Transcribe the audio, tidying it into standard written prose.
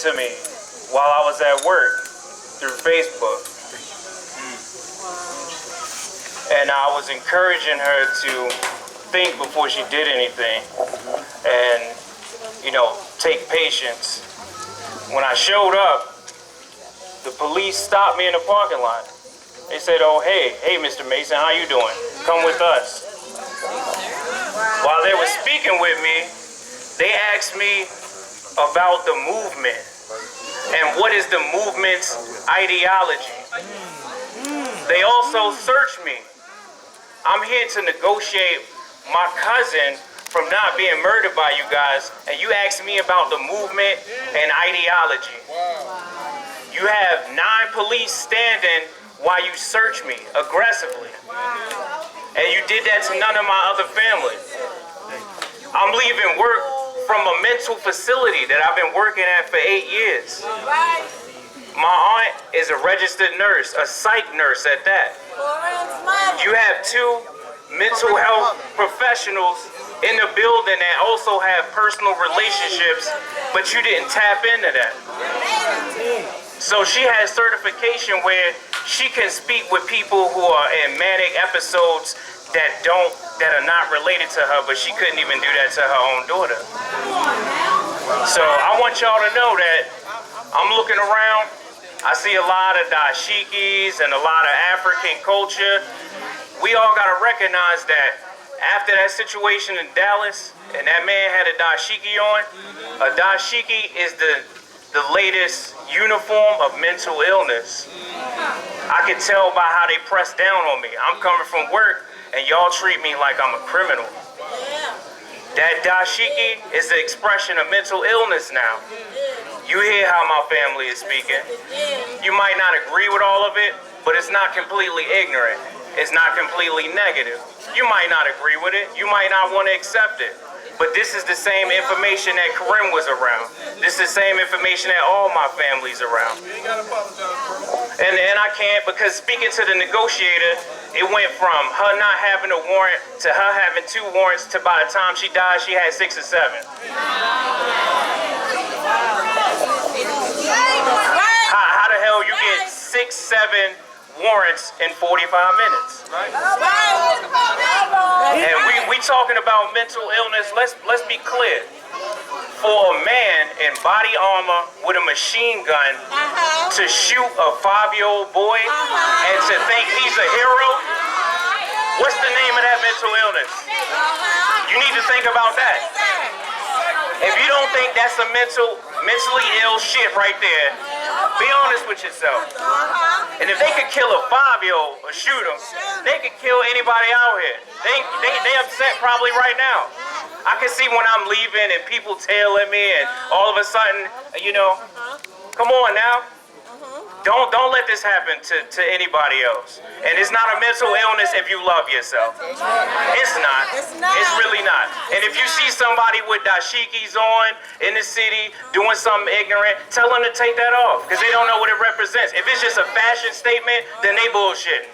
to me while I was at work through Facebook. And I was encouraging her to think before she did anything and, take patience. When I showed up, the police stopped me in the parking lot. They said, "Oh, hey, Mr. Mason, how you doing? Come with us." While they were speaking with me, they asked me about the movement and what is the movement's ideology. They also searched me. I'm here to negotiate my cousin from not being murdered by you guys, and you asked me about the movement and ideology. You have 9 police standing while you search me aggressively. And you did that to none of my other family. I'm leaving work from a mental facility that I've been working at for 8 years. My aunt is a registered nurse, a psych nurse at that. You have 2 mental health professionals in the building that also have personal relationships, but you didn't tap into that. So she has certification where she can speak with people who are in manic episodes that are not related to her, but she couldn't even do that to her own daughter. So I want y'all to know that I'm looking around. I see a lot of dashikis and a lot of African culture. We all gotta recognize that after that situation in Dallas, and that man had a dashiki on, a dashiki is the latest uniform of mental illness. I can tell by how they press down on me. I'm coming from work, and y'all treat me like I'm a criminal. That dashiki is the expression of mental illness now. You hear how my family is speaking. You might not agree with all of it, but it's not completely ignorant. It's not completely negative. You might not agree with it. You might not want to accept it. But this is the same information that Korryn was around. This is the same information that all my family's around. You ain't gotta apologize, bro. And I can't, because speaking to the negotiator, it went from her not having a warrant to her having 2 warrants to by the time she died, she had 6 or 7. How the hell you get 6, 7 warrants in 45 minutes? And we talking about mental illness. Let's be clear. For a man in body armor with a machine gun to shoot a 5-year-old boy and to think he's a hero, what's the name of that mental illness? You need to think about that. If you don't think that's a mentally ill shit right there, be honest with yourself. And if they could kill a 5-year-old or shoot him, they could kill anybody out here. They upset probably right now. I can see when I'm leaving and people tailing me, and all of a sudden, come on now. Don't let this happen to anybody else. And it's not a mental illness if you love yourself. It's not. It's really not. And if you see somebody with dashikis on in the city doing something ignorant, tell them to take that off, because they don't know what it represents. If it's just a fashion statement, then they bullshit.